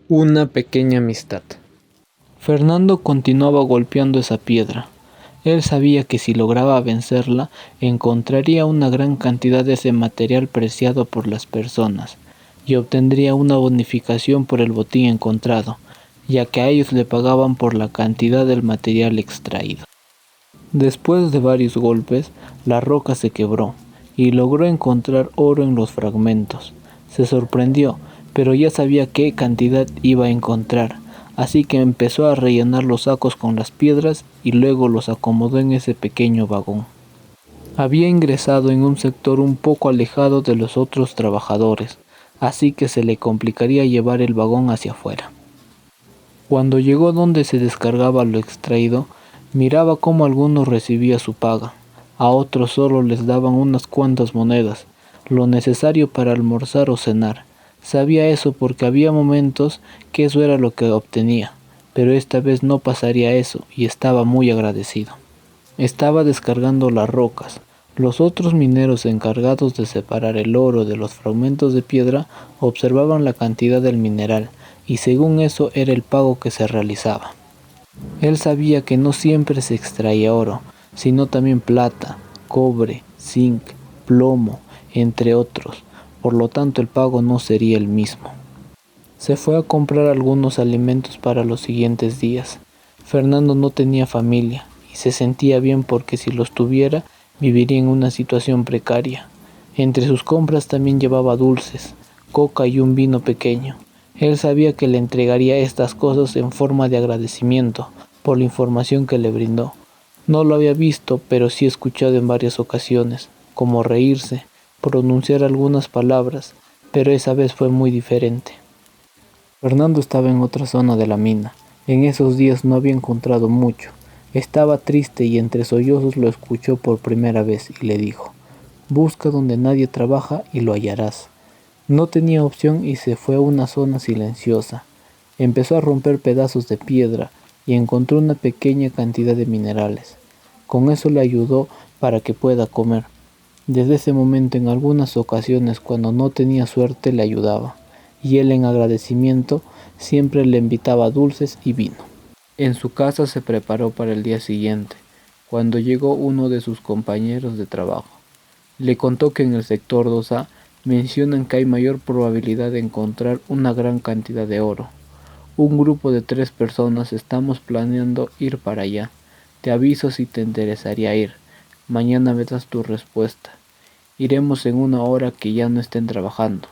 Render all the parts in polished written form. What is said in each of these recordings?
Una pequeña amistad. Fernando continuaba golpeando esa piedra. Él sabía que si lograba vencerla, encontraría una gran cantidad de ese material preciado por las personas y obtendría una bonificación por el botín encontrado, ya que a ellos le pagaban por la cantidad del material extraído. Después de varios golpes, la roca se quebró y logró encontrar oro en los fragmentos. Se sorprendió, pero ya sabía qué cantidad iba a encontrar, así que empezó a rellenar los sacos con las piedras y luego los acomodó en ese pequeño vagón. Había ingresado en un sector un poco alejado de los otros trabajadores, así que se le complicaría llevar el vagón hacia afuera. Cuando llegó donde se descargaba lo extraído, miraba cómo algunos recibían su paga, a otros solo les daban unas cuantas monedas, lo necesario para almorzar o cenar. Sabía eso porque había momentos que eso era lo que obtenía, pero esta vez no pasaría eso y estaba muy agradecido. Estaba descargando las rocas. Los otros mineros encargados de separar el oro de los fragmentos de piedra observaban la cantidad del mineral y según eso era el pago que se realizaba. Él sabía que no siempre se extraía oro, sino también plata, cobre, zinc, plomo, entre otros, por lo tanto el pago no sería el mismo. Se fue a comprar algunos alimentos para los siguientes días. Fernando no tenía familia y se sentía bien porque si los tuviera viviría en una situación precaria. Entre sus compras también llevaba dulces, coca y un vino pequeño. Él sabía que le entregaría estas cosas en forma de agradecimiento por la información que le brindó. No lo había visto, pero sí escuchado en varias ocasiones, como reírse, pronunciar algunas palabras, pero esa vez fue muy diferente. Fernando estaba en otra zona de la mina. En esos días no había encontrado mucho. Estaba triste y entre sollozos lo escuchó por primera vez y le dijo: «Busca donde nadie trabaja y lo hallarás». No tenía opción y se fue a una zona silenciosa. Empezó a romper pedazos de piedra y encontró una pequeña cantidad de minerales. Con eso le ayudó para que pueda comer. Desde ese momento en algunas ocasiones cuando no tenía suerte le ayudaba, y él en agradecimiento siempre le invitaba dulces y vino. En su casa se preparó para el día siguiente, cuando llegó uno de sus compañeros de trabajo. Le contó que en el sector 2A mencionan que hay mayor probabilidad de encontrar una gran cantidad de oro. Un grupo de 3 personas estamos planeando ir para allá. Te aviso si te interesaría ir. Mañana me das tu respuesta. Iremos en una hora que ya no estén trabajando.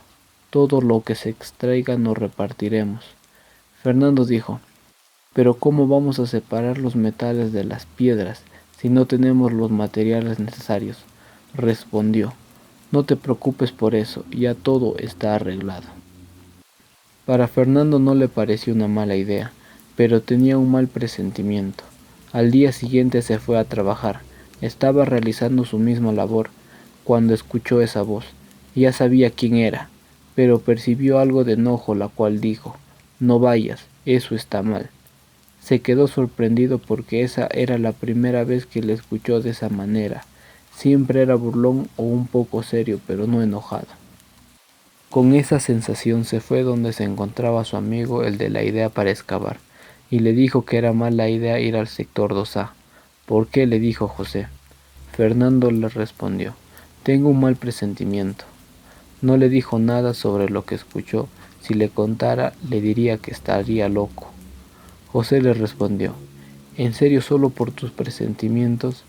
Todo lo que se extraiga nos repartiremos. Fernando dijo: «Pero ¿cómo vamos a separar los metales de las piedras si no tenemos los materiales necesarios?». Respondió: «No te preocupes por eso, ya todo está arreglado». Para Fernando no le pareció una mala idea, pero tenía un mal presentimiento. Al día siguiente se fue a trabajar. Estaba realizando su misma labor cuando escuchó esa voz. Ya sabía quién era, pero percibió algo de enojo, la cual dijo: «No vayas, eso está mal». Se quedó sorprendido porque esa era la primera vez que le escuchó de esa manera. Siempre era burlón o un poco serio, pero no enojado. Con esa sensación se fue donde se encontraba su amigo, el de la idea para excavar, y le dijo que era mala idea ir al sector 2A. «¿Por qué?», le dijo José. Fernando le respondió: «Tengo un mal presentimiento». No le dijo nada sobre lo que escuchó. Si le contara, le diría que estaría loco. José le respondió: «¿En serio solo por tus presentimientos?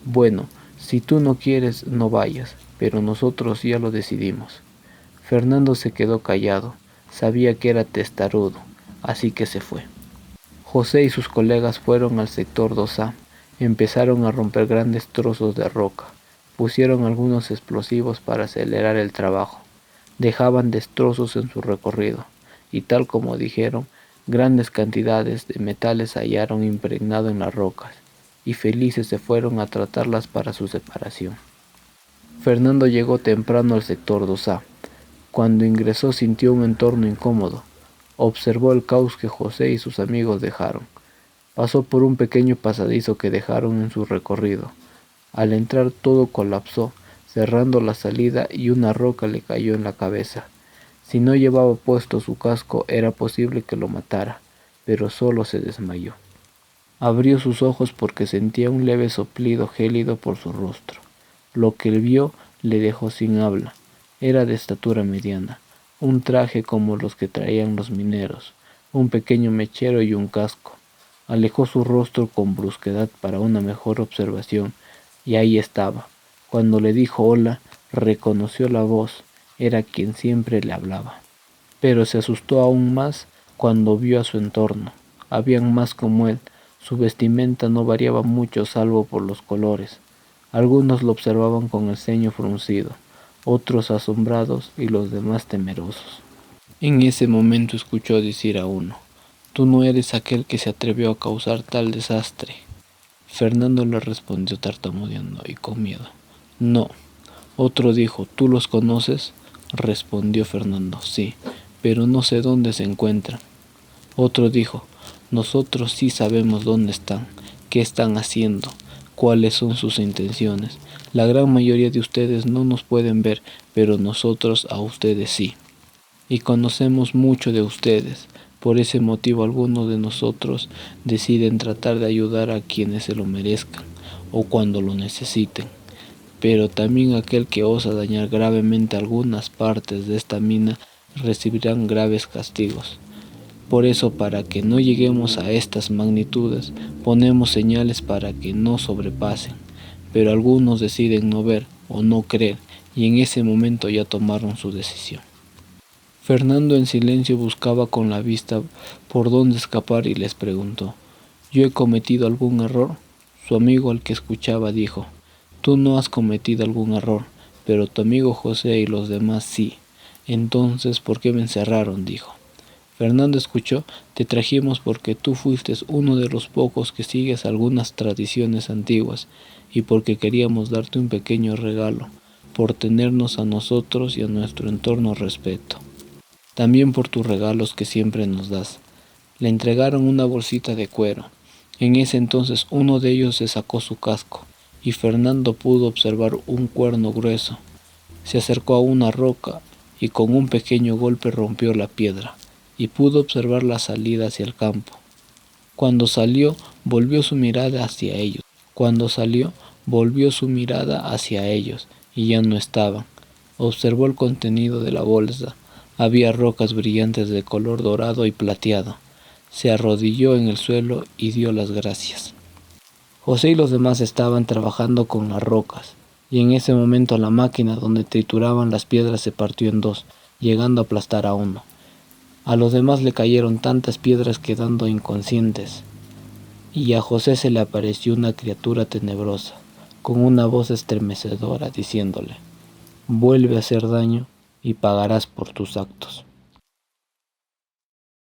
Bueno, si tú no quieres, no vayas, pero nosotros ya lo decidimos». Fernando se quedó callado. Sabía que era testarudo, así que se fue. José y sus colegas fueron al sector 2A. Empezaron a romper grandes trozos de roca. Pusieron algunos explosivos para acelerar el trabajo. Dejaban destrozos en su recorrido, y tal como dijeron, grandes cantidades de metales hallaron impregnado en las rocas, y felices se fueron a tratarlas para su separación. Fernando llegó temprano al sector 2A. Cuando ingresó sintió un entorno incómodo. Observó el caos que José y sus amigos dejaron. Pasó por un pequeño pasadizo que dejaron en su recorrido. Al entrar todo colapsó, cerrando la salida y una roca le cayó en la cabeza. Si no llevaba puesto su casco era posible que lo matara, pero solo se desmayó. Abrió sus ojos porque sentía un leve soplido gélido por su rostro. Lo que vio le dejó sin habla. Era de estatura mediana, un traje como los que traían los mineros, un pequeño mechero y un casco. Alejó su rostro con brusquedad para una mejor observación, y ahí estaba. Cuando le dijo hola, reconoció la voz. Era quien siempre le hablaba. Pero se asustó aún más cuando vio a su entorno. Habían más como él. Su vestimenta no variaba mucho salvo por los colores. Algunos lo observaban con el ceño fruncido, otros asombrados y los demás temerosos. En ese momento escuchó decir a uno: «Tú no eres aquel que se atrevió a causar tal desastre». Fernando le respondió tartamudeando y con miedo: «No». Otro dijo: «¿Tú los conoces?». Respondió Fernando: «Sí, pero no sé dónde se encuentran». Otro dijo: «Nosotros sí sabemos dónde están, qué están haciendo, cuáles son sus intenciones. La gran mayoría de ustedes no nos pueden ver, pero nosotros a ustedes sí. Y conocemos mucho de ustedes. Por ese motivo algunos de nosotros deciden tratar de ayudar a quienes se lo merezcan o cuando lo necesiten. Pero también aquel que osa dañar gravemente algunas partes de esta mina recibirán graves castigos. Por eso, para que no lleguemos a estas magnitudes, ponemos señales para que no sobrepasen. Pero algunos deciden no ver o no creer, y en ese momento ya tomaron su decisión». Fernando en silencio buscaba con la vista por dónde escapar y les preguntó: «¿Yo he cometido algún error?». Su amigo, al que escuchaba, dijo: «Tú no has cometido algún error, pero tu amigo José y los demás sí». «Entonces, ¿por qué me encerraron?», dijo. Fernando escuchó: «Te trajimos porque tú fuiste uno de los pocos que sigues algunas tradiciones antiguas, y porque queríamos darte un pequeño regalo, por tenernos a nosotros y a nuestro entorno respeto. También por tus regalos que siempre nos das». Le entregaron una bolsita de cuero. En ese entonces uno de ellos se sacó su casco, y Fernando pudo observar un cuerno grueso. Se acercó a una roca y con un pequeño golpe rompió la piedra, y pudo observar la salida hacia el campo. Cuando salió, volvió su mirada hacia ellos. Y ya no estaban. Observó el contenido de la bolsa. Había rocas brillantes de color dorado y plateado. Se arrodilló en el suelo y dio las gracias. José y los demás estaban trabajando con las rocas, y en ese momento la máquina donde trituraban las piedras se partió en dos, llegando a aplastar a uno. A los demás le cayeron tantas piedras quedando inconscientes, y a José se le apareció una criatura tenebrosa, con una voz estremecedora, diciéndole: «Vuelve a hacer daño y pagarás por tus actos».